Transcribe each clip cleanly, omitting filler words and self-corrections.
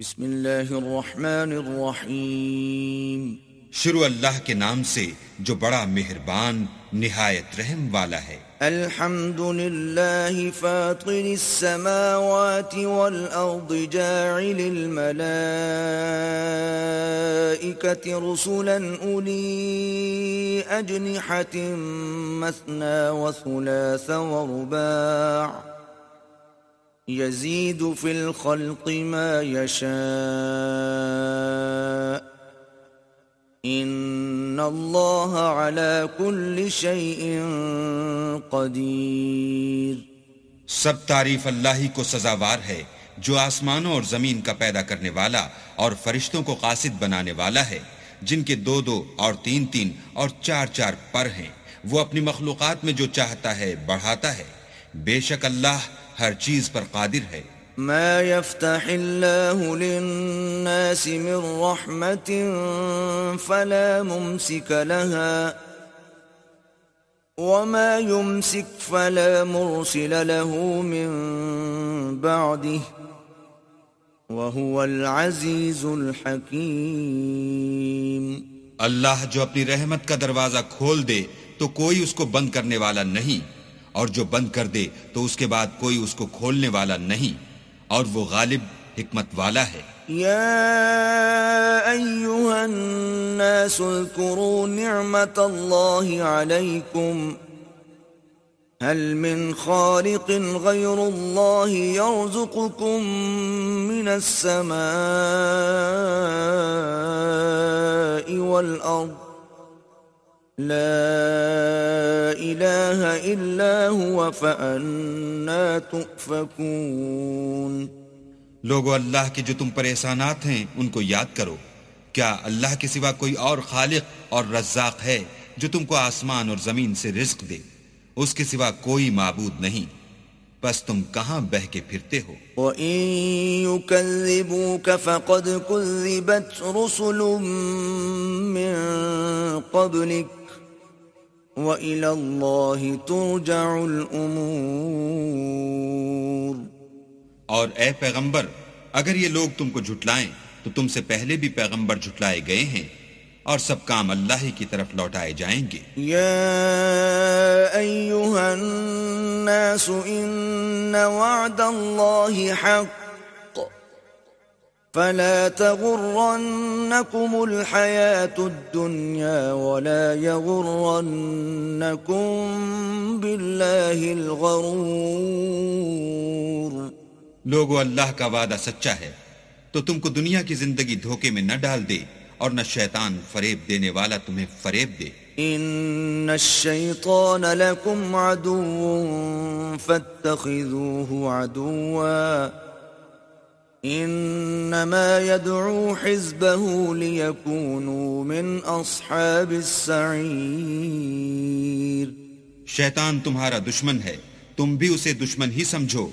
بسم اللہ الرحمن الرحیم شروع اللہ کے نام سے جو بڑا مہربان نہایت رحم والا ہے۔ الحمد للہ فاطر السماوات والارض جاعل الملائکة رسلا اولی اجنحة مثنى وثلاث ورباع يزيد في الخلق ما يشاء ان اللہ على كل شيء قدیر۔ سب تعریف اللہ ہی کو سزاوار ہے جو آسمانوں اور زمین کا پیدا کرنے والا اور فرشتوں کو قاصد بنانے والا ہے، جن کے دو دو اور تین تین اور چار چار پر ہیں۔ وہ اپنی مخلوقات میں جو چاہتا ہے بڑھاتا ہے، بے شک اللہ ہر چیز پر قادر ہے۔ ما يفتح الله للناس من رحمة فلا ممسك لها وما يمسك فلا مرسل له من بعده وهو العزيز الحكيم۔ اللہ جو اپنی رحمت کا دروازہ کھول دے تو کوئی اس کو بند کرنے والا نہیں، اور جو بند کر دے تو اس کے بعد کوئی اس کو کھولنے والا نہیں، اور وہ غالب حکمت والا ہے۔ یا ایہا الناس اذکروا نعمت اللہ علیکم هل من خالق غیر اللہ یرزقکم من السماء والارض لا الہ الا هو فأنا تؤفکون۔ لوگو، اللہ کے جو تم پر احسانات ہیں ان کو یاد کرو۔ کیا اللہ کے سوا کوئی اور خالق اور رزاق ہے جو تم کو آسمان اور زمین سے رزق دے؟ اس کے سوا کوئی معبود نہیں، بس تم کہاں بہہ کے پھرتے ہو؟ وَإِن يُكَذِّبُوكَ فَقَدْ كُذِّبَتْ رُسُلٌ مِّن قَبْلِكَ وَإِلَى اللَّهِ تُرْجَعُ الْأُمُورُ۔ اور اے پیغمبر، اگر یہ لوگ تم کو جھٹلائیں تو تم سے پہلے بھی پیغمبر جھٹلائے گئے ہیں، اور سب کام اللہ ہی کی طرف لوٹائے جائیں گے۔ یا ایہا الناس ان وعد اللہ حق فلا تغرنکم الحیاة الدنیا ولا یغرنکم باللہ الغرور۔ لوگو، اللہ کا وعدہ سچا ہے، تو تم کو دنیا کی زندگی دھوکے میں نہ ڈال دے، اور نہ شیطان فریب دینے والا تمہیں فریب دے۔ ان الشیطان لکم عدو فاتخذوه عدوا انما يدعو حزبه ليكونوا من اصحاب السعیر۔ شیطان تمہارا دشمن ہے، تم بھی اسے دشمن ہی سمجھو۔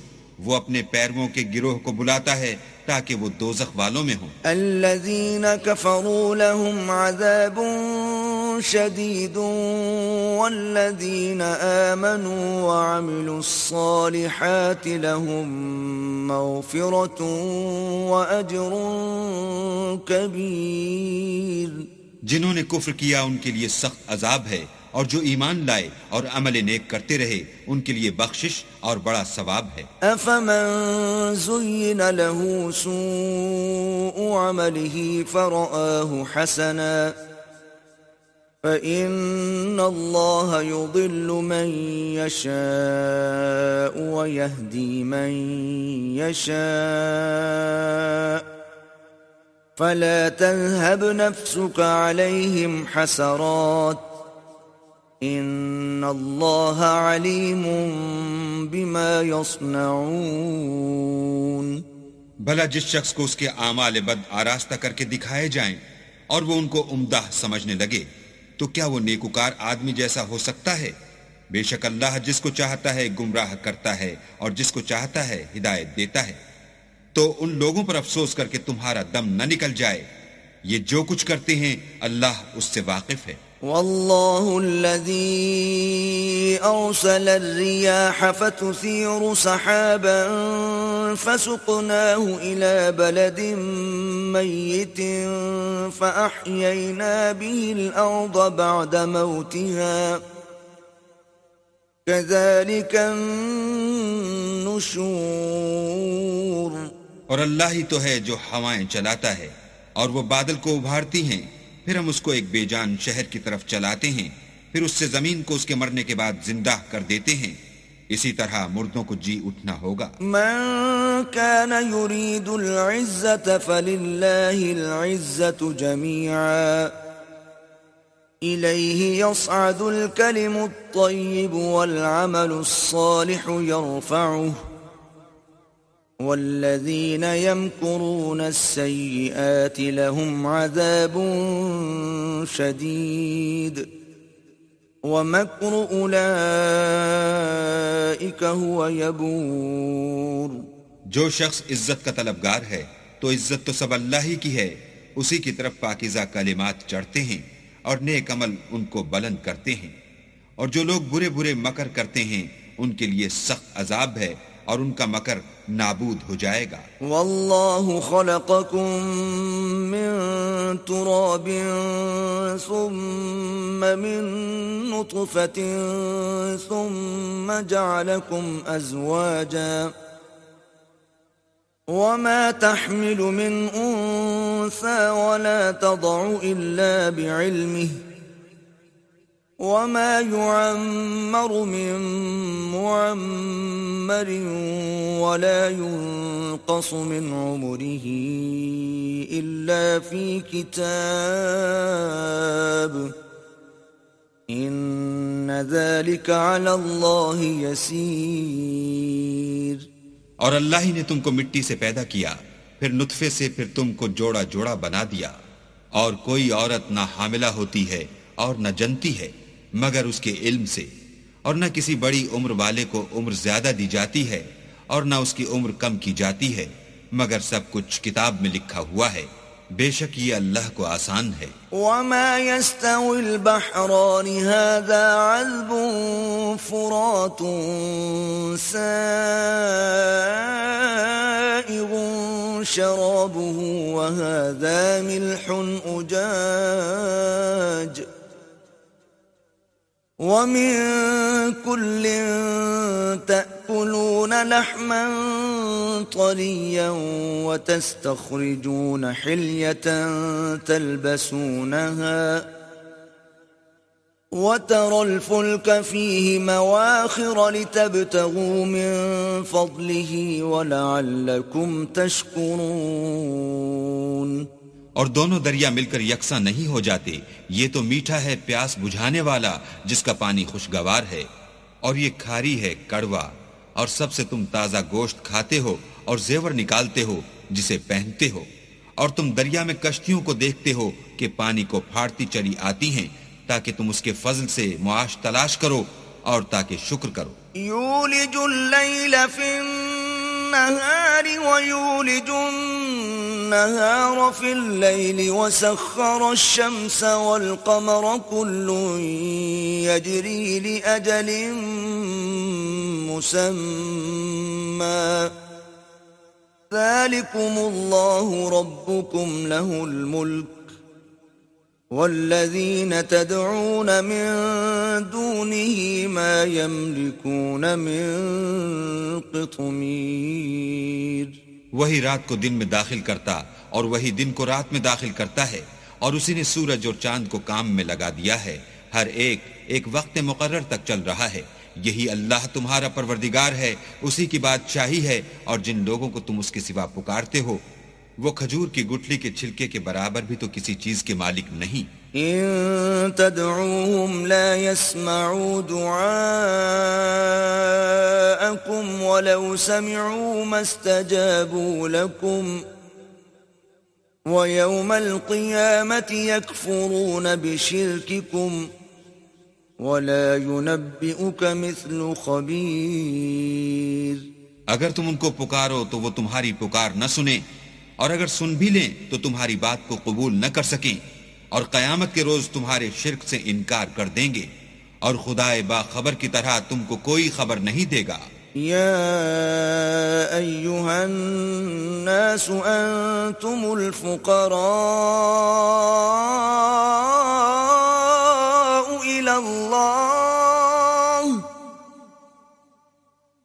وہ اپنے پیرووں کے گروہ کو بلاتا ہے تاکہ وہ دوزخ والوں میں ہوں۔ الذین کفروا لهم عذاب شدید والذین آمنوا وعملوا الصالحات لهم مغفرۃ وأجر کبیر۔ جنہوں نے کفر کیا ان کے لیے سخت عذاب ہے، اور جو ایمان لائے اور عمل نیک کرتے رہے ان کے لیے بخشش اور بڑا ثواب ہے۔ افمن زین له سوء عمله فرآه حسنا فإن اللہ یضل من یشاء ویہدی من یشاء فلا تذهب نفسك عليهم حسرات ان اللہ علیم بما یصنعون۔ بھلا جس شخص کو اس کے اعمال بد آراستہ کر کے دکھائے جائیں اور وہ ان کو عمدہ سمجھنے لگے، تو کیا وہ نیکوکار آدمی جیسا ہو سکتا ہے؟ بے شک اللہ جس کو چاہتا ہے گمراہ کرتا ہے اور جس کو چاہتا ہے ہدایت دیتا ہے۔ تو ان لوگوں پر افسوس کر کے تمہارا دم نہ نکل جائے، یہ جو کچھ کرتے ہیں اللہ اس سے واقف ہے۔ والله الذي أرسل الرياح فتثير سحابا فسقناه إلى بلد ميت فأحيينا به الأرض بعد موتها كذلك النشور. اور اللہ ہی تو ہے جو ہوائیں چلاتا ہے اور وہ بادل کو ابھارتی ہیں، پھر ہم اس کو ایک بے جان شہر کی طرف چلاتے ہیں، پھر اس سے زمین کو اس کے مرنے کے بعد زندہ کر دیتے ہیں. اسی طرح مردوں کو جی اٹھنا ہوگا. من كان يريد العزة فلله العزة جميعا إليه يصعد الكلم الطيب والعمل الصالح يرفعه والذين يمكرون السيئات لهم عذاب شديد ومكر أولئك هو يبور. جو شخص عزت کا طلبگار ہے تو عزت تو سب اللہ ہی کی ہے، اسی کی طرف پاکیزہ کلمات چڑھتے ہیں اور نیک عمل ان کو بلند کرتے ہیں، اور جو لوگ برے برے مکر کرتے ہیں ان کے لیے سخت عذاب ہے اور ان کا مکر نابود ہو جائے گا. والله خلقكم من تراب ثم من نطفة ثم جعلكم أزواجا وما تحمل من أنثى ولا تضع إلا بعلمه وما يعمر من معمر ولا ينقص من عمره إلا في كتاب إن ذلك على الله يسير. اور اللہ ہی نے تم کو مٹی سے پیدا کیا، پھر نطفے سے، پھر تم کو جوڑا جوڑا بنا دیا، اور کوئی عورت نہ حاملہ ہوتی ہے اور نہ جنتی ہے مگر اس کے علم سے، اور نہ کسی بڑی عمر والے کو عمر زیادہ دی جاتی ہے اور نہ اس کی عمر کم کی جاتی ہے، مگر سب کچھ کتاب میں لکھا ہوا ہے. بے شک یہ اللہ کو آسان ہے. وما يستوي البحران هذا عذب فرات سائغ شرابه وهذا ملح أجاج ومن كل تأكلون لحما طريا وتستخرجون حلية تلبسونها وترى الفلك فيه مواخر لتبتغوا من فضله ولعلكم تشكرون. اور دونوں دریا مل کر یکساں نہیں ہو جاتے، یہ تو میٹھا ہے پیاس بجھانے والا جس کا پانی خوشگوار ہے، اور یہ کھاری ہے کڑوا، اور سب سے تم تازہ گوشت کھاتے ہو اور زیور نکالتے ہو جسے پہنتے ہو، اور تم دریا میں کشتیوں کو دیکھتے ہو کہ پانی کو پھاڑتی چلی آتی ہیں تاکہ تم اس کے فضل سے معاش تلاش کرو اور تاکہ شکر کرو. يولج الليل في النهار ويولج النهار في الليل وسخر الشمس والقمر كل يجري لأجل مسمى ذلكم الله ربكم له الملك والذين تدعون من دونه ما يملكون من قطمير. وہی رات کو دن میں داخل کرتا اور وہی دن کو رات میں داخل کرتا ہے، اور اسی نے سورج اور چاند کو کام میں لگا دیا ہے، ہر ایک ایک وقت مقرر تک چل رہا ہے. یہی اللہ تمہارا پروردگار ہے، اسی کی بادشاہی ہے، اور جن لوگوں کو تم اس کے سوا پکارتے ہو وہ کھجور کی گٹھلی کے چھلکے کے برابر بھی تو کسی چیز کے مالک نہیں. إن تدعوهم لا يسمعوا دعاءكم ولو سمعوا ما استجابوا لكم ويوم القيامة يكفرون بشرككم ولا ينبئك مثل خبير. اگر تم ان کو پکارو تو وہ تمہاری پکار نہ سنیں، اور اگر سن بھی لیں تو تمہاری بات کو قبول نہ کر سکیں، اور قیامت کے روز تمہارے شرک سے انکار کر دیں گے، اور خدائے باخبر کی طرح تم کو کوئی خبر نہیں دے گا۔ يا أيها الناس أنتم الفقراء إلى الله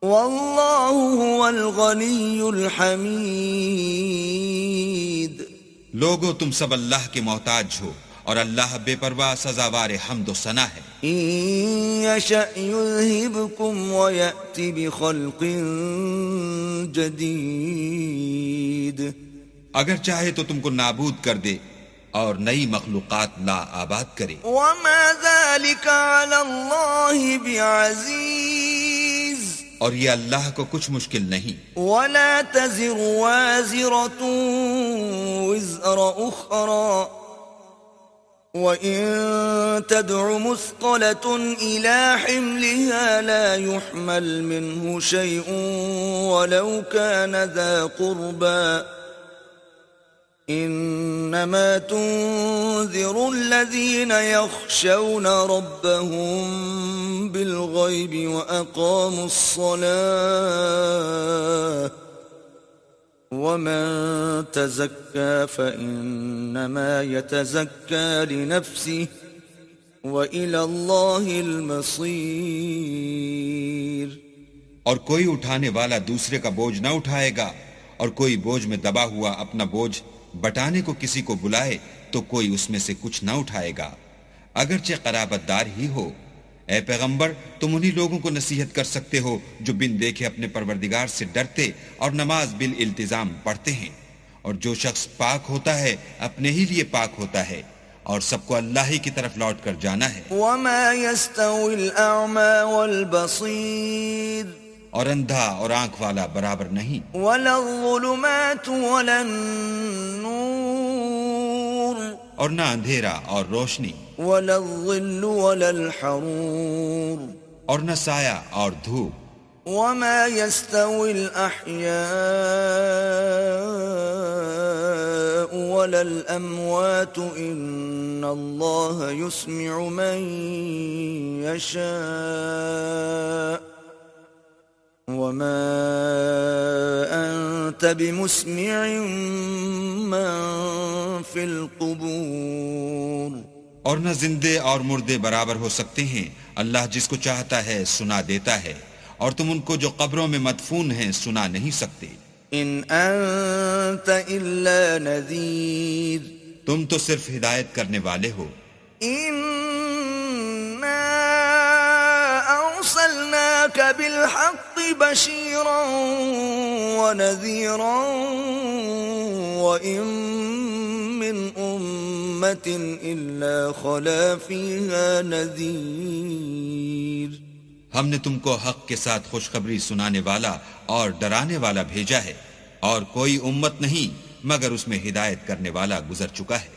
والله هو الغني الحميد۔ لوگو تم سب اللہ کے محتاج ہو، اور اللہ بے پرواہ سزاوار حمد و ثنا ہے۔ إن يشأ يذهبكم ويأت بخلق جديد۔ اگر چاہے تو تم کو نابود کر دے اور نئی مخلوقات لا آباد کرے۔ وما ذلك على الله بعزيز۔ اور یہ اللہ کو کچھ مشکل نہیں۔ ولا تزر وازرة وزر أخرى وَإِن تَدْعُ مُثْقَلَةٌ إِلَى حِمْلِهَا لَا يُحْمَلْ مِنْهُ شَيْءٌ وَلَوْ كَانَ ذَا قُرْبَى إِنَّمَا تُنذِرُ الَّذِينَ يَخْشَوْنَ رَبَّهُمْ بِالْغَيْبِ وَأَقَامُوا الصَّلَاةَ وَمَن تَزَكَّى فَإِنَّمَا يَتَزَكَّى لِنَفْسِهِ وَإِلَى اللَّهِ الْمَصِيرُ۔ اور کوئی اٹھانے والا دوسرے کا بوجھ نہ اٹھائے گا، اور کوئی بوجھ میں دبا ہوا اپنا بوجھ بٹانے کو کسی کو بلائے تو کوئی اس میں سے کچھ نہ اٹھائے گا، اگرچہ قرابت دار ہی ہو۔ اے پیغمبر، تم انہی لوگوں کو نصیحت کر سکتے ہو جو بن دیکھے اپنے پروردگار سے ڈرتے اور نماز بالالتزام پڑھتے ہیں، اور جو شخص پاک ہوتا ہے اپنے ہی لیے پاک ہوتا ہے، اور سب کو اللہ ہی کی طرف لوٹ کر جانا ہے۔ وما يستوي الأعمى والبصير۔ اور اندھا اور آنکھ والا برابر نہیں۔ ولا الظلمات ولا النور۔ اور نہ اندھیرا اور روشنی۔ ولا الظل ولا الحرور۔ اور نہ سایہ اور دھوپ۔ وما يستوي الأحياء ولا الأموات إن الله يسمع من يشاء وما أنت بمسمع من في القبور۔ اور نہ زندے اور مردے برابر ہو سکتے ہیں، اللہ جس کو چاہتا ہے سنا دیتا ہے، اور تم ان کو جو قبروں میں مدفون ہیں سنا نہیں سکتے۔ ان انت الا نذیر۔ تم تو صرف ہدایت کرنے والے ہو۔ انا ارسلناک بالحق بشیرا ونذیرا وان من امة الا خلا فیہا نذیر۔ ہم نے تم کو حق کے ساتھ خوشخبری سنانے والا اور ڈرانے والا بھیجا ہے، اور کوئی امت نہیں مگر اس میں ہدایت کرنے والا گزر چکا ہے۔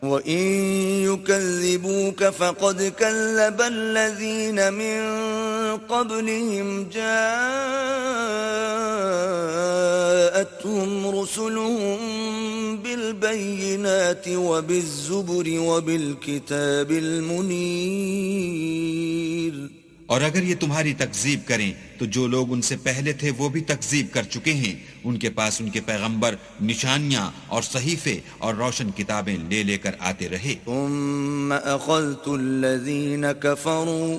وَإِن يُكَذِّبُوكَ فَقَدْ كَذَّبَ الَّذِينَ مِن قَبْلِهِمْ جَاءَتْهُمْ رُسُلُهُم بِالْبَيِّنَاتِ وَبِالزُّبُرِ وَبِالْكِتَابِ الْمُنِيرِ۔ اور اگر یہ تمہاری تکذیب کریں تو جو لوگ ان سے پہلے تھے وہ بھی تکذیب کر چکے ہیں، ان کے پاس ان کے پیغمبر نشانیاں اور صحیفے اور روشن کتابیں لے لے کر آتے رہے۔ ثم اخذت الذين كفروا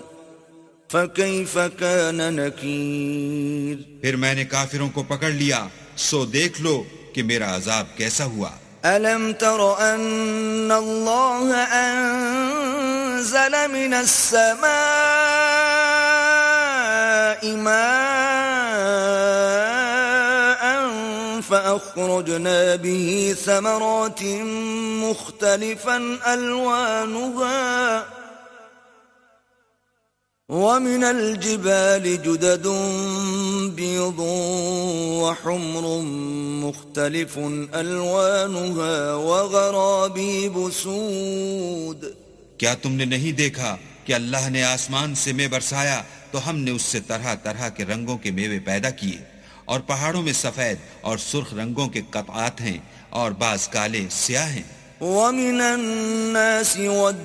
فكيف كان نكير۔ پھر میں نے کافروں کو پکڑ لیا، سو دیکھ لو کہ میرا عذاب کیسا ہوا۔ ألم تر أن الله أنزل من السماء ماء فأخرجنا به ثمرات مختلفا ألوانها ومن الجبال جدد بيض وحمر مختلف ألوانها وغرابيب سود۔ کیا تم نے نہیں دیکھا کہ اللہ نے آسمان سے مے برسایا تو ہم نے اس سے طرح طرح کے رنگوں کے میوے پیدا کیے، اور پہاڑوں میں سفید اور سرخ رنگوں کے قطعات ہیں اور بعض کالے سیاہ ہیں۔ ومن الناس والدواب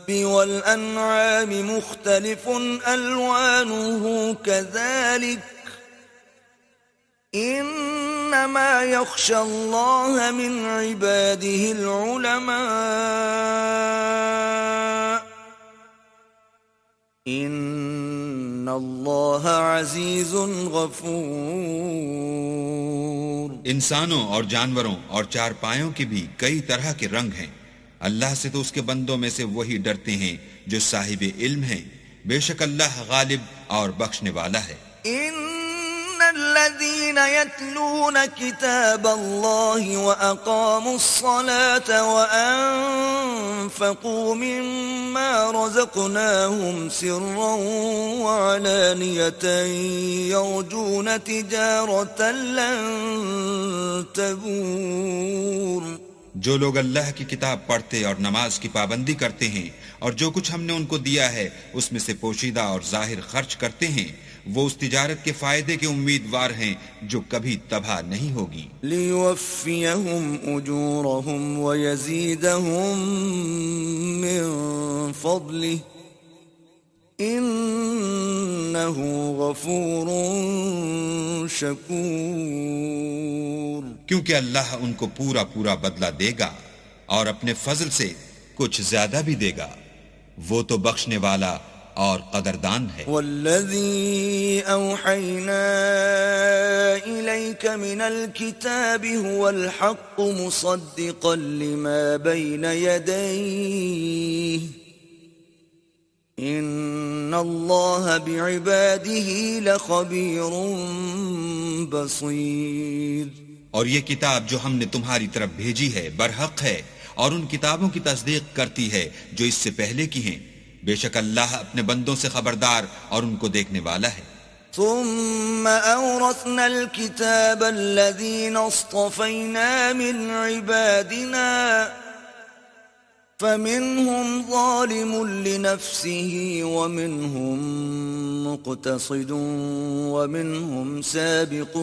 والأنعام مختلف ألوانه كذلك إنما يخشى الله من عباده العلماء إن الله عزيز غفور. انسانوں اور جانوروں اور چارپایوں کے بھی کئی طرح کے رنگ ہیں. اللہ سے تو اس کے بندوں میں سے وہی ڈرتے ہیں جو صاحب علم ہیں. بے شک اللہ غالب اور بخشنے والا ہے. إن الذين يتلون كتاب الله وأقاموا الصلاة وأنفقوا مما رزقناهم سرا وعلانية يرجون تجارة لن تبور. جو لوگ اللہ کی کتاب پڑھتے اور نماز کی پابندی کرتے ہیں اور جو کچھ ہم نے ان کو دیا ہے اس میں سے پوشیدہ اور ظاہر خرچ کرتے ہیں وہ اس تجارت کے فائدے کے امیدوار ہیں جو کبھی تباہ نہیں ہوگی. لِيُوَفِّيَهُمْ أُجُورَهُمْ وَيَزِيدَهُمْ مِنْ فَضْلِهِ إِنَّهُ غَفُورٌ شَكُورٌ. کیونکہ اللہ ان کو پورا پورا بدلہ دے گا اور اپنے فضل سے کچھ زیادہ بھی دے گا. وہ تو بخشنے والا اور قدردان ہے. والذی اوحینا الیک من الكتاب هو الحق مصدقا لما بین یدیہ ان اللہ بعباده لخبیر بصیر. اور یہ کتاب جو ہم نے تمہاری طرف بھیجی ہے برحق ہے اور ان کتابوں کی تصدیق کرتی ہے جو اس سے پہلے کی ہیں. بے شک اللہ اپنے بندوں سے خبردار اور ان کو دیکھنے والا ہے. ثم أورثنا الكتاب الذين اصطفينا من عبادنا فمنهم ظالم لنفسه ومنهم مقتصد ومنهم سابق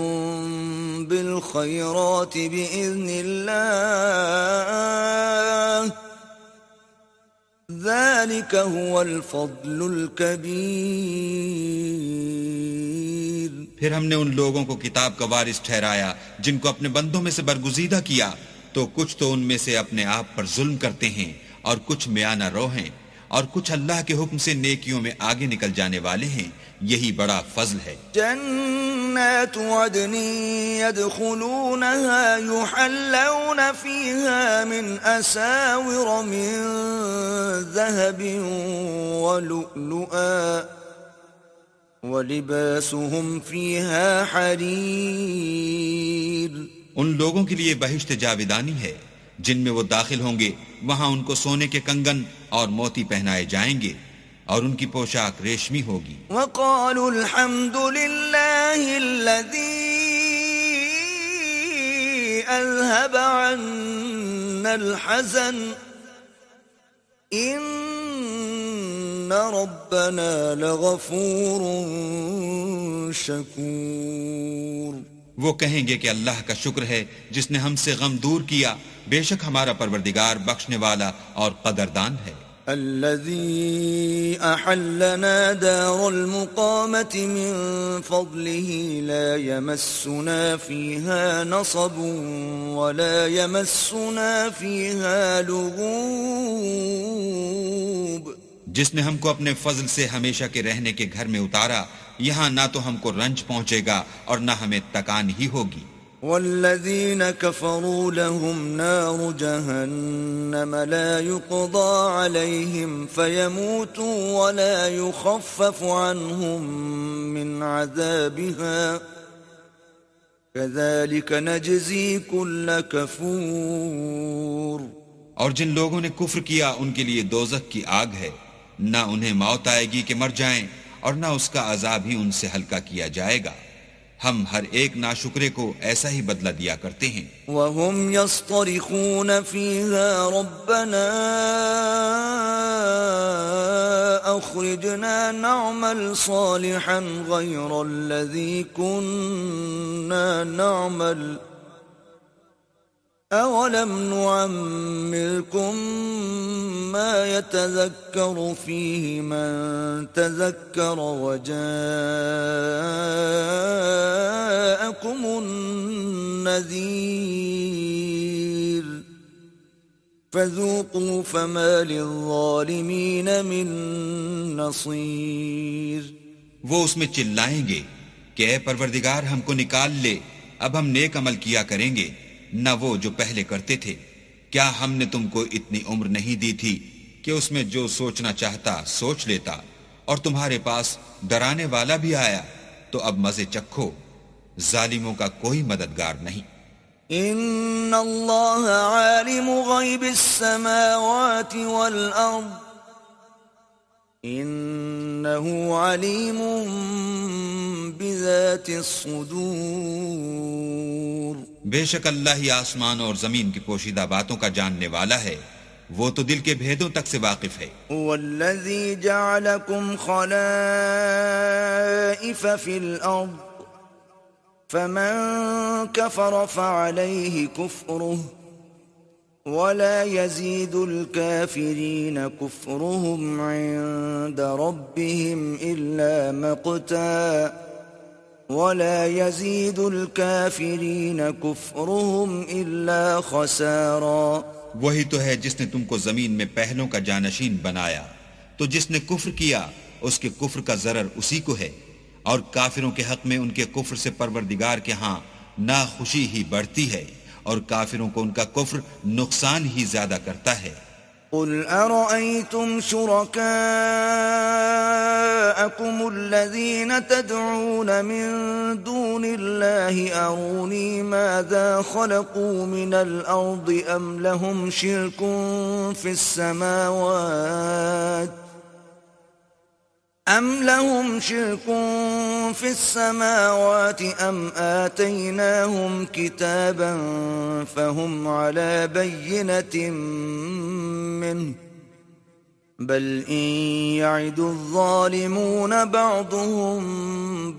بالخيرات بإذن الله ذلك هو الفضل الكبير. پھر ہم نے ان لوگوں کو کتاب کا وارث ٹھہرایا جن کو اپنے بندوں میں سے برگزیدہ کیا تو کچھ تو ان میں سے اپنے آپ پر ظلم کرتے ہیں اور کچھ میانہ رو ہیں اور کچھ اللہ کے حکم سے نیکیوں میں آگے نکل جانے والے ہیں. یہی بڑا فضل ہے. جنات عدن يدخلونها يحلون فيها من أساور من ذهب ولؤلؤا ولباسهم فيها حرير. ان لوگوں کے لیے بہشت جاودانی ہے جن میں وہ داخل ہوں گے. وہاں ان کو سونے کے کنگن اور موتی پہنائے جائیں گے اور ان کی پوشاک ریشمی ہوگی. وقالوا الحمد لله الذي أذهب عنا الحزن إن ربنا لغفور شكور. وہ کہیں گے کہ اللہ کا شکر ہے جس نے ہم سے غم دور کیا. بے شک ہمارا پروردگار بخشنے والا اور قدردان ہے. الذي أحلنا دار المقامة من فضله لا يمسنا فيها نصب ولا يمسنا فيها لغوب. جس نے ہم کو اپنے فضل سے ہمیشہ کے رہنے کے گھر میں اتارا یہاں نہ تو ہم کو رنج پہنچے گا اور نہ ہمیں تکان ہی ہوگی. والذين كفروا لهم نار جهنم لا يقضى عليهم فيموتوا ولا يخفف عنهم من عذابها كذلك نجزي كل كفور. اور جن لوگوں نے کفر کیا ان کے لیے دوزخ کی آگ ہے. نہ انہیں موت آئے گی کہ مر جائیں اور نہ اس کا عذاب ہی ان سے ہلکا کیا جائے گا. ہم ہر ایک ناشکرے کو ایسا ہی بدلہ دیا کرتے ہیں. وَهُمْ يَصْطَرِخُونَ فِيهَا رَبَّنَا أَخْرِجْنَا نَعْمَلْ صَالِحًا غَيْرَ الَّذِي كُنَّا نَعْمَلْ أولم نعمركم ما يتذكر فيه من تذكر وجاءكم النذير فذوقوا فما للظالمين من نصير. وہ اس میں چلائیں گے کہ اے پروردگار ہم کو نکال لے، اب ہم نیک عمل کیا کریں گے نہ وہ جو پہلے کرتے تھے. کیا ہم نے تم کو اتنی عمر نہیں دی تھی کہ اس میں جو سوچنا چاہتا سوچ لیتا، اور تمہارے پاس ڈرانے والا بھی آیا؟ تو اب مزے چکھو، ظالموں کا کوئی مددگار نہیں. ان اللہ عالم غیب السماوات والارض انه علیم بذات الصدور. بے شک اللہ ہی آسمان اور زمین کی پوشیدہ باتوں کا جاننے والا ہے، وہ تو دل کے بھیدوں تک سے واقف ہے. والذی جعلکم خلائف فی الارض فمن كفر فعليه كفره ولا يزيد الكافرين كفرهم عند ربهم إلا مقتا ولا يزيد الكافرين كفرهم إلا خسارا. وہی تو ہے جس نے تم کو زمین میں پہلوں کا جانشین بنایا، تو جس نے کفر کیا اس کے کفر کا ضرر اسی کو ہے، اور کافروں کے حق میں ان کے کفر سے پروردگار کے ہاں ناخوشی ہی بڑھتی ہے، اور کافروں کو ان کا کفر نقصان ہی زیادہ کرتا ہے. قل أرأيتم شركاءكم الذين تدعون من دون الله أروني ماذا خلقوا من الأرض أم لهم شرك في السماوات أم آتيناهم كتابا فهم على بينة منه بل إن يعد الظالمون بعضهم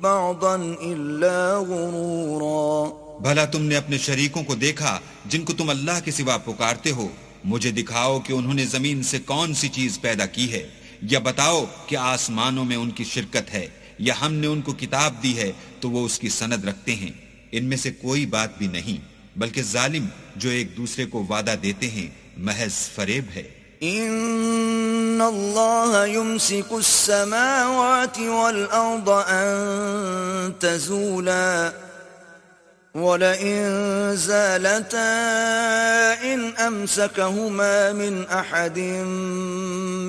بعضا إلا غرورا. بھلا تم نے اپنے شریکوں کو دیکھا جن کو تم اللہ کے سوا پکارتے ہو؟ مجھے دکھاؤ کہ انہوں نے زمین سے کون سی چیز پیدا کی ہے، یا بتاؤ کہ آسمانوں میں ان کی شرکت ہے، یا ہم نے ان کو کتاب دی ہے تو وہ اس کی سند رکھتے ہیں. ان میں سے کوئی بات بھی نہیں، بلکہ ظالم جو ایک دوسرے کو وعدہ دیتے ہیں محض فریب ہے. ان اللہ یمسک السماوات والارض ان تزولا وَلَئِن زَالَتَا إِنْ أَمْسَكَهُمَا مِنْ أَحَدٍ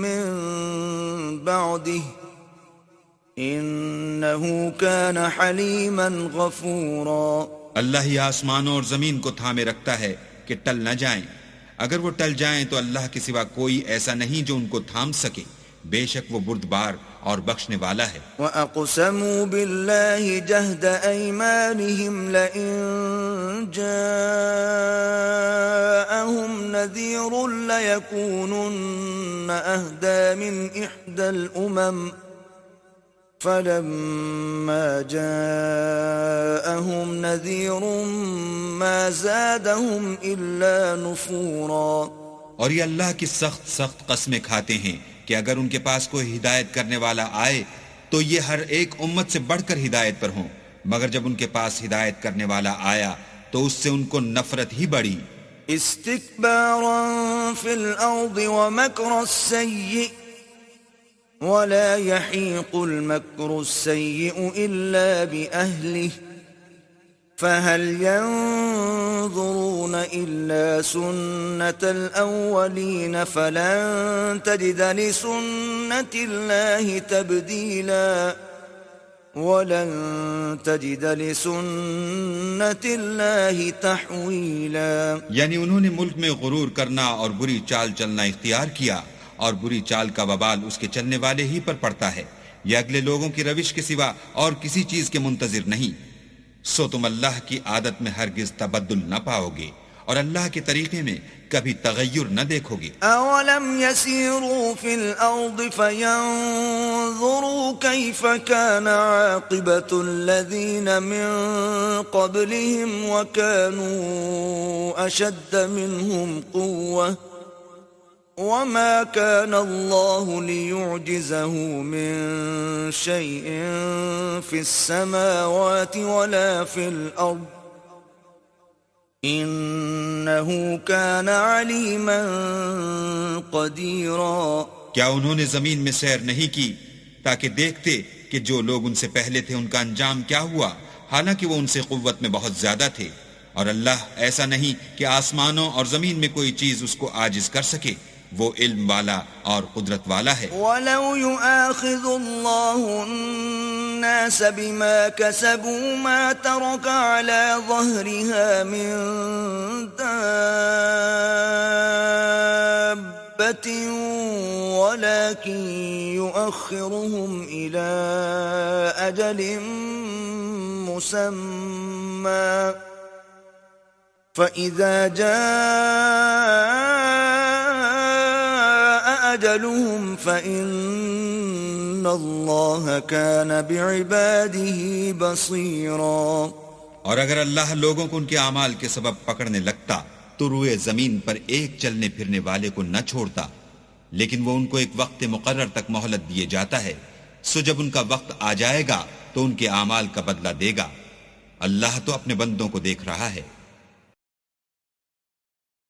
مِّن بَعْدِهِ إِنَّهُ كَانَ حَلِيمًا غَفُورًا. اللہ ہی آسمانوں اور زمین کو تھامے رکھتا ہے کہ ٹل نہ جائیں، اگر وہ ٹل جائیں تو اللہ کے سوا کوئی ایسا نہیں جو ان کو تھام سکے، بے شک وہ بردبار اور بخشنے والا ہے. وَأَقْسَمُوا بِاللَّهِ جَهْدَ أَيْمَانِهِمْ لَئِن جَاءَهُمْ نَذِيرٌ لَيَكُونُنَّ أَهْدَى مِنْ إِحْدَى الْأُمَمِ فَلَمَّا جَاءَهُمْ نَذِيرٌ مَا زَادَهُمْ إِلَّا نُفُورًا. اور یہ اللہ کی سخت قسمیں کھاتے ہیں کہ اگر ان کے پاس کوئی ہدایت کرنے والا آئے تو یہ ہر ایک امت سے بڑھ کر ہدایت پر ہوں، مگر جب ان کے پاس ہدایت کرنے والا آیا تو اس سے ان کو نفرت ہی بڑھی. استکبارا فی الارض ومکر السیئ ولا يحيق المكر السيء إلا بأهله فهل ينظرون إلا سنة الأولين فلن تجد لسنة الله تبديلا ولن تجد لسنة الله تحويلا. یعنی انہوں نے ملک میں غرور کرنا اور بری چال چلنا اختیار کیا، اور بری چال کا وبال اس کے چلنے والے ہی پر پڑتا ہے، یہ اگلے لوگوں کی روش کے سوا اور کسی چیز کے منتظر نہیں. سو تم اللہ کی عادت میں ہرگز تبدل نہ پاؤ گے، اور اللہ کے طریقے میں کبھی تغیر نہ دیکھو گے۔ أولم يسيروا في الأرض فينظروا كيف كان عاقبة الذين من قبلهم وكانوا أشد منهم قوة وما كان الله ليعجزه من شيء في السماوات ولا في الأرض إنه كان عليما قديرا۔ کیا انہوں نے زمین میں سیر نہیں کی تاکہ دیکھتے کہ جو لوگ ان سے پہلے تھے ان کا انجام کیا ہوا، حالانکہ وہ ان سے قوت میں بہت زیادہ تھے، اور اللہ ایسا نہیں کہ آسمانوں اور زمین میں کوئی چیز اس کو عاجز کر سکے، وہ علم والا اور قدرت والا ہے۔ وَلَوْ يُؤَاخِذُ اللَّهُ النَّاسَ بِمَا كَسَبُوا مَا تَرَكَ عَلَى ظَهْرِهَا مِن دَابَّةٍ وَلَكِن يُؤَخِّرُهُمْ إِلَى أَجَلٍ مُّسَمًّى فَإِذَا جَاءَ أَجَلُهُمْ فَإِنَّ اللَّهَ كَانَ بِعِبَادِهِ بَصِيرًا۔ اور اگر اللہ لوگوں کو ان کے اعمال کے سبب پکڑنے لگتا تو روئے زمین پر ایک چلنے پھرنے والے کو نہ چھوڑتا، لیکن وہ ان کو ایک وقت مقرر تک مہلت دیے جاتا ہے، سو جب ان کا وقت آ جائے گا تو ان کے اعمال کا بدلہ دے گا۔ اللہ تو اپنے بندوں کو دیکھ رہا ہے۔